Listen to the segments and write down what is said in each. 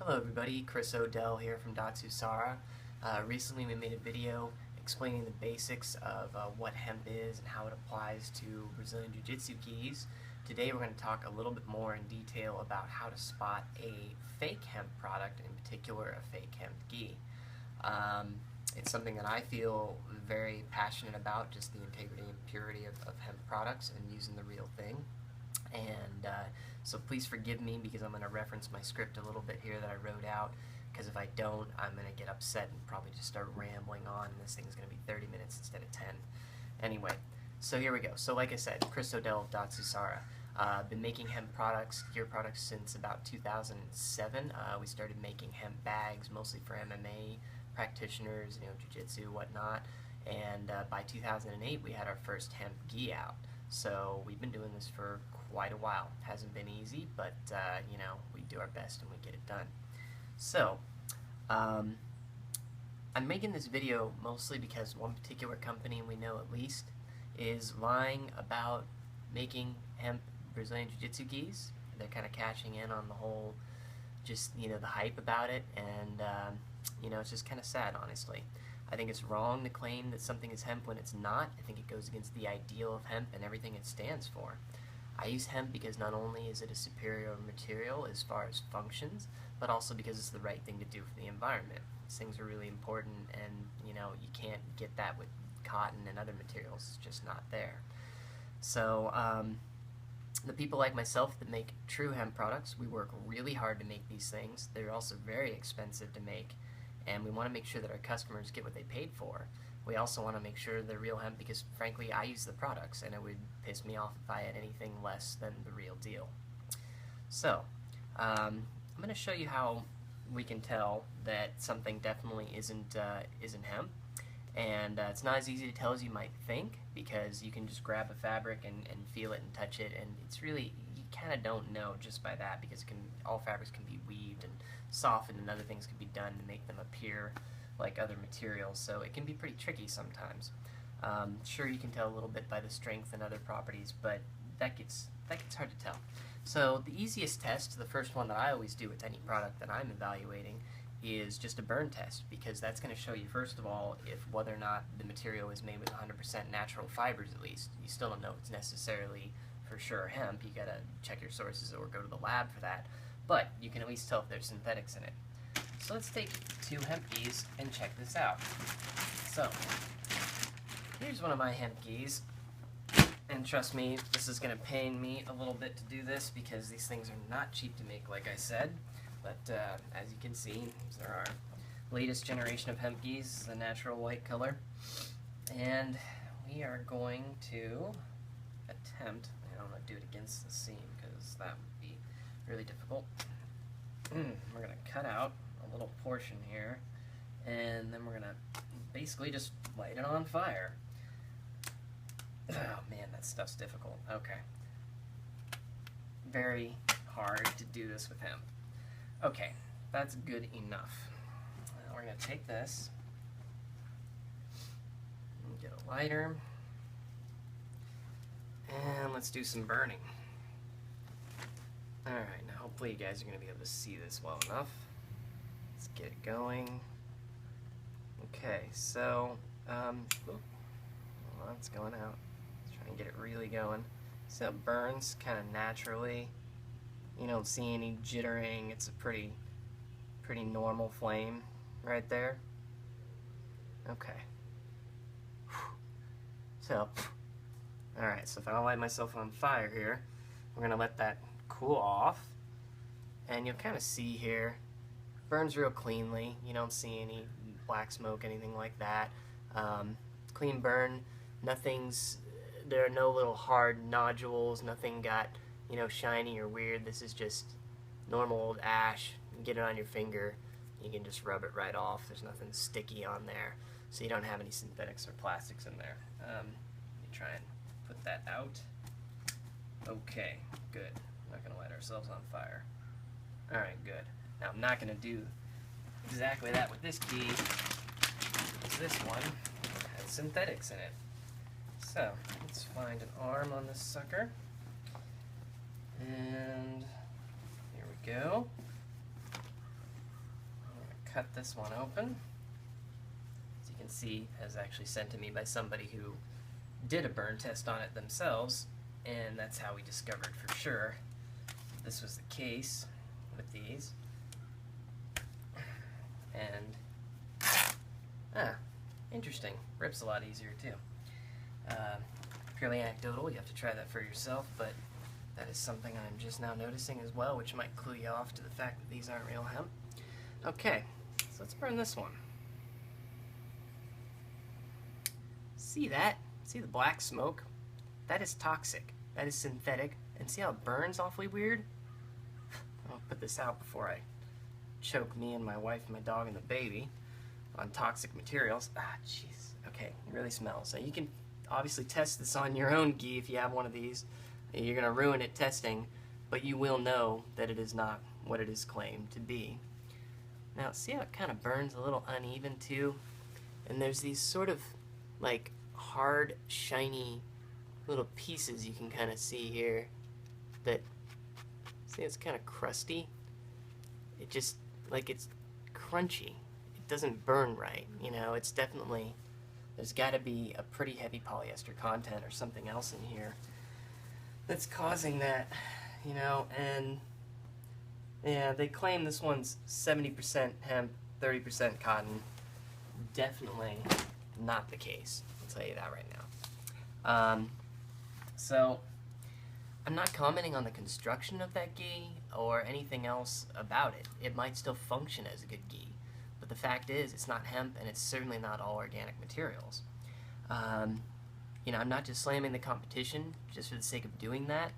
Hello everybody, Chris Odell here from Datsusara. Recently we made a video explaining the basics of what hemp is and how it applies to Brazilian Jiu-jitsu gis. Today we're going to talk a little bit more in detail about how to spot a fake hemp product, in particular a fake hemp gi. It's something that I feel very passionate about, just the integrity and purity of hemp products and using the real thing. And so please forgive me because I'm going to reference my script a little bit here that I wrote out, because if I don't, I'm going to get upset and probably just start rambling on, and this thing's going to be 30 minutes instead of 10. Anyway, so here we go. So like I said, Chris Odell of Datsusara. Been making hemp products, gear products, since about 2007. We started making hemp bags, mostly for MMA practitioners, jiu-jitsu, whatnot. And by 2008, we had our first hemp gi out. So we've been doing this for quite a while. Hasn't been easy, but we do our best and we get it done. So I'm making this video mostly because one particular company we know at least is lying about making hemp Brazilian Jiu-Jitsu gis. They're kind of cashing in on the whole, just the hype about it, and it's just kind of sad, honestly. I think it's wrong to claim that something is hemp when it's not. I think it goes against the ideal of hemp and everything it stands for. I use hemp because not only is it a superior material as far as functions, but also because it's the right thing to do for the environment. These things are really important, and you can't get that with cotton and other materials. It's just not there. So the people like myself that make true hemp products, we work really hard to make these things. They're also very expensive to make, and we want to make sure that our customers get what they paid for. We also want to make sure they're real hemp because, frankly, I use the products, and it would piss me off if I had anything less than the real deal. So, I'm going to show you how we can tell that something definitely isn't hemp. And it's not as easy to tell as you might think, because you can just grab a fabric and feel it and touch it, and it's really, you kind of don't know just by that, because all fabrics can be weaved and softened, and other things can be done to make them appear like other materials, so it can be pretty tricky sometimes. Sure, you can tell a little bit by the strength and other properties, but that gets hard to tell. So the easiest test, the first one that I always do with any product that I'm evaluating, is just a burn test, because that's going to show you, first of all, whether or not the material is made with 100% natural fibers. At least you still don't know if it's necessarily for sure hemp. You got to check your sources or go to the lab for that, but you can at least tell if there's synthetics in it. So let's take 2 hemp gis and check this out. So here's one of my hemp gis, and trust me, this is going to pain me a little bit to do this because these things are not cheap to make, like I said. But as you can see, these are our latest generation of hemp gis, the natural white color. And we are going to attempt, I don't want to do it against the seam because that would be really difficult. We're going to cut out a little portion here, and then we're going to basically just light it on fire. Oh man, that stuff's difficult. Okay. Very hard to do this with hemp. Okay, that's good enough. Now we're going to take this and get a lighter, and let's do some burning. Alright, now hopefully you guys are going to be able to see this well enough. Let's get it going. Okay, so, it's going out. Let's try and get it really going. So it burns kind of naturally. You don't see any jittering. It's a pretty normal flame right there. Okay. So, alright, so if I don't light myself on fire here, we're going to let that cool off. And you'll kind of see here, burns real cleanly. You don't see any black smoke, anything like that. Clean burn. There are no little hard nodules. Nothing got shiny or weird. This is just normal old ash. You can get it on your finger. You can just rub it right off. There's nothing sticky on there, so you don't have any synthetics or plastics in there. Let me try and put that out. Okay, good. We're not going to light ourselves on fire. Alright, good. Now I'm not going to do exactly that with this gi, because this one has synthetics in it. So, let's find an arm on this sucker. And here we go. cut this one open. As you can see, it was actually sent to me by somebody who did a burn test on it themselves, and that's how we discovered for sure this was the case with these. And interesting, rips a lot easier too. Purely anecdotal, you have to try that for yourself, but that is something I'm just now noticing as well, which might clue you off to the fact that these aren't real hemp. Okay, so let's burn this one. See that? See the black smoke? That is toxic. That is synthetic. And see how it burns awfully weird? I'll put this out before I choke me and my wife and my dog and the baby on toxic materials. Ah, jeez. Okay, it really smells. So you can obviously test this on your own gi if you have one of these. You're going to ruin it testing, but you will know that it is not what it is claimed to be. Now, see how it kind of burns a little uneven too? And there's these sort of like hard, shiny little pieces you can kind of see here that, see, it's kind of crusty. It just, like, it's crunchy. It doesn't burn right, you know? It's definitely, there's got to be a pretty heavy polyester content or something else in here that's causing that, you know? And yeah, they claim this one's 70% hemp, 30% cotton. Definitely not the case. I'll tell you that right now. So I'm not commenting on the construction of that gi or anything else about it. It might still function as a good gi, but the fact is it's not hemp, and it's certainly not all organic materials. You know, I'm not just slamming the competition just for the sake of doing that.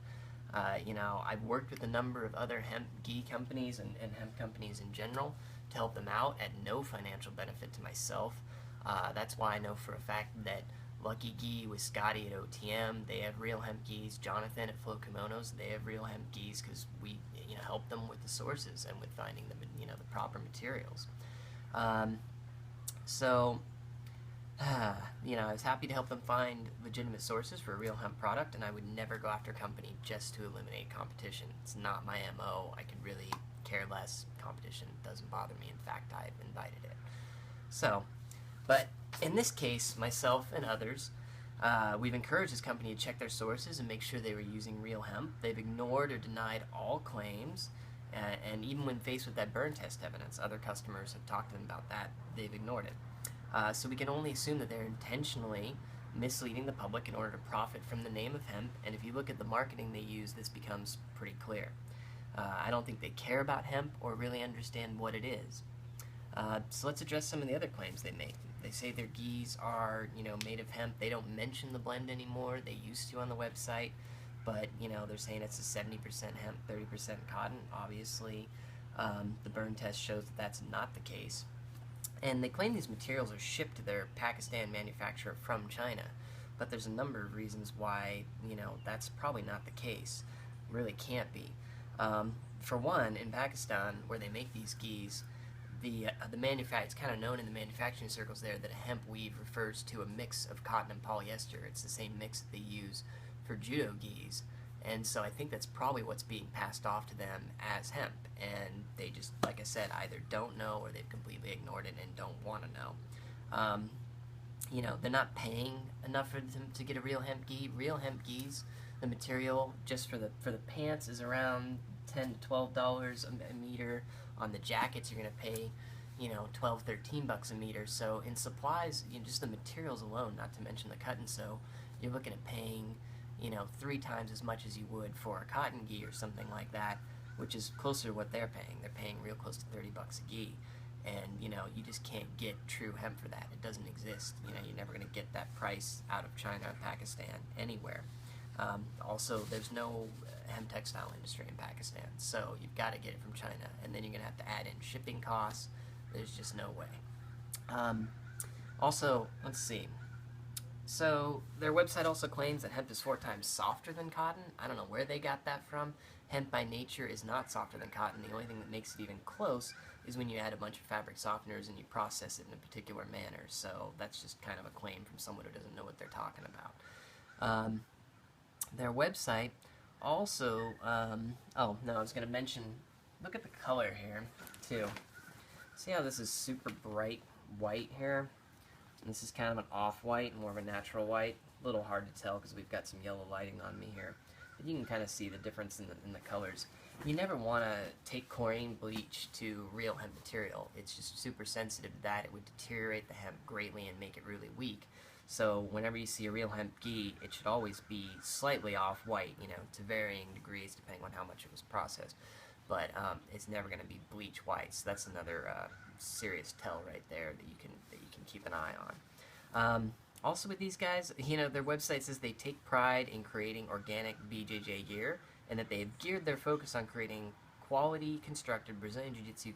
You know, I've worked with a number of other hemp gi companies and hemp companies in general to help them out at no financial benefit to myself. That's why I know for a fact that Lucky Gi with Scotty at OTM, they have real hemp gis. Jonathan at Flow Kimonos, they have real hemp gis because we, you know, help them with the sources and with finding the, you know, the proper materials. You know, I was happy to help them find legitimate sources for a real hemp product, and I would never go after a company just to eliminate competition. It's not my MO. I could really care less. Competition doesn't bother me. In fact, I've invited it. So, but in this case, myself and others, we've encouraged this company to check their sources and make sure they were using real hemp. They've ignored or denied all claims, and even when faced with that burn test evidence, other customers have talked to them about that, they've ignored it. So we can only assume that they're intentionally misleading the public in order to profit from the name of hemp, and if you look at the marketing they use, this becomes pretty clear. I don't think they care about hemp or really understand what it is. So let's address some of the other claims they make. They say their gis are, you know, made of hemp. They don't mention the blend anymore. They used to on the website, but, you know, they're saying it's a 70% hemp, 30% cotton. Obviously, the burn test shows that that's not the case. And they claim these materials are shipped to their Pakistan manufacturer from China, but there's a number of reasons why, you know, that's probably not the case. It really can't be. For one, in Pakistan, where they make these gis, it's kind of known in the manufacturing circles there that a hemp weave refers to a mix of cotton and polyester. It's the same mix that they use for judo gis, and so I think that's probably what's being passed off to them as hemp, and they just, like I said, either don't know or they've completely ignored it and don't want to know. You know, they're not paying enough for them to get a real hemp gi. Real hemp gis, the material just for the pants is around $10 to $12 a meter. On the jackets, you're going to pay, you know, $12, $13 a meter. So in supplies, you know, just the materials alone, not to mention the cut and sew, you're looking at paying, you know, 3 times as much as you would for a cotton gi or something like that, which is closer to what they're paying. They're paying real close to $30 a gi. And, you know, you just can't get true hemp for that. It doesn't exist. You know, you're never going to get that price out of China or Pakistan anywhere. Also, there's no hemp textile industry in Pakistan, so you've got to get it from China, and then you're going to have to add in shipping costs. There's just no way. Also, let's see. So, their website also claims that hemp is 4 times softer than cotton. I don't know where they got that from. Hemp by nature is not softer than cotton. The only thing that makes it even close is when you add a bunch of fabric softeners and you process it in a particular manner. So, that's just kind of a claim from someone who doesn't know what they're talking about. Their website also, oh no, I was going to mention, look at the color here, too. See how this is super bright white here? And this is kind of an off-white, more of a natural white. A little hard to tell because we've got some yellow lighting on me here. But you can kind of see the difference in the colors. You never want to take chlorine bleach to real hemp material. It's just super sensitive to that. It would deteriorate the hemp greatly and make it really weak. So whenever you see a real hemp gi, it should always be slightly off-white, you know, to varying degrees depending on how much it was processed. But it's never going to be bleach white. So that's another serious tell right there that you can keep an eye on. Also with these guys, you know, their website says they take pride in creating organic BJJ gear, and that they have geared their focus on creating quality constructed Brazilian Jiu-Jitsu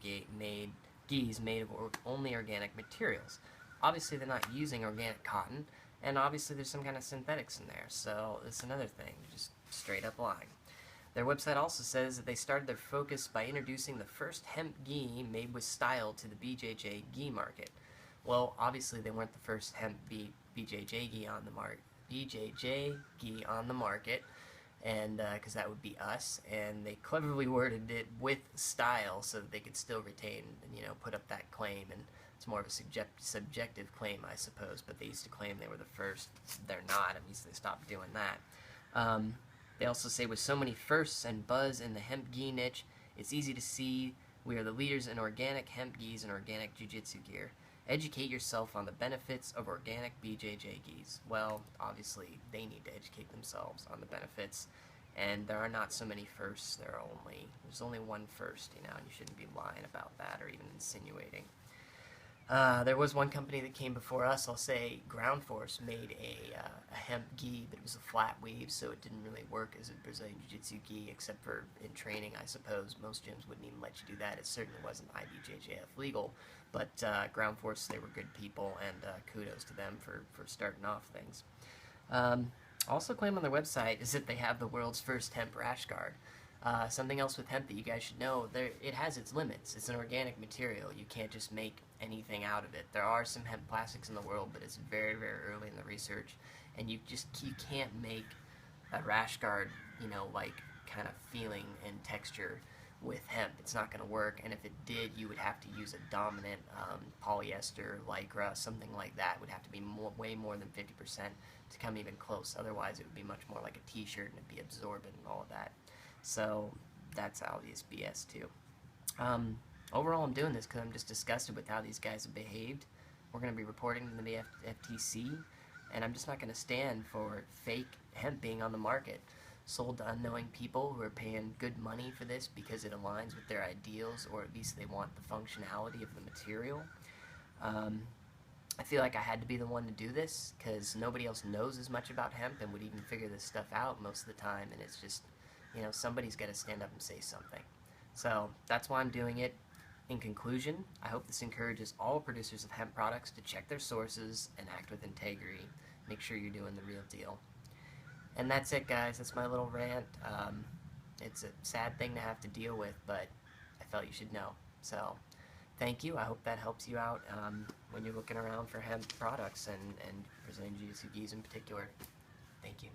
gis made of only organic materials. Obviously they're not using organic cotton, and obviously there's some kind of synthetics in there, so it's another thing, just straight up lying. Their website also says that they started their focus by introducing the first hemp gi made with style to the BJJ gi market. Well, obviously they weren't the first hemp BJJ gi on the market, and because that would be us, and they cleverly worded it with style so that they could still retain, you know, put up that claim. And it's more of a subjective claim, I suppose, but they used to claim they were the first. They're not. At least they stopped doing that. They also say, with so many firsts and buzz in the hemp gi niche, it's easy to see we are the leaders in organic hemp gis and organic jiu-jitsu gear. Educate yourself on the benefits of organic BJJ gis. Well, obviously, they need to educate themselves on the benefits, and there are not so many firsts. There's only one first, you know, and you shouldn't be lying about that or even insinuating. There was one company that came before us, I'll say. Ground Force made a hemp gi, but it was a flat weave, so it didn't really work as a Brazilian Jiu-Jitsu gi, except for in training, I suppose. Most gyms wouldn't even let you do that. It certainly wasn't IBJJF legal, but Ground Force, they were good people, and kudos to them for starting off things. Also claim on their website is that they have the world's first hemp rash guard. Something else with hemp that you guys should know, it has its limits. It's an organic material. You can't just make anything out of it. There are some hemp plastics in the world, but it's very, very early in the research, and you can't make a rash guard, you know, like kind of feeling and texture with hemp. It's not going to work, and if it did, you would have to use a dominant polyester, lycra, something like that. Would have to be way more than 50% to come even close. Otherwise, it would be much more like a t-shirt, and it'd be absorbent and all of that. So that's obvious BS too. Overall, I'm doing this because I'm just disgusted with how these guys have behaved. We're going to be reporting to the FTC, and I'm just not going to stand for fake hemp being on the market, sold to unknowing people who are paying good money for this because it aligns with their ideals, or at least they want the functionality of the material. I feel like I had to be the one to do this because nobody else knows as much about hemp and would even figure this stuff out most of the time, and it's just, you know, somebody's got to stand up and say something. So that's why I'm doing it. In conclusion, I hope this encourages all producers of hemp products to check their sources and act with integrity. Make sure you're doing the real deal. And that's it, guys. That's my little rant. It's a sad thing to have to deal with, but I felt you should know. So thank you. I hope that helps you out when you're looking around for hemp products and Brazilian Jiu-Jitsu gis in particular. Thank you.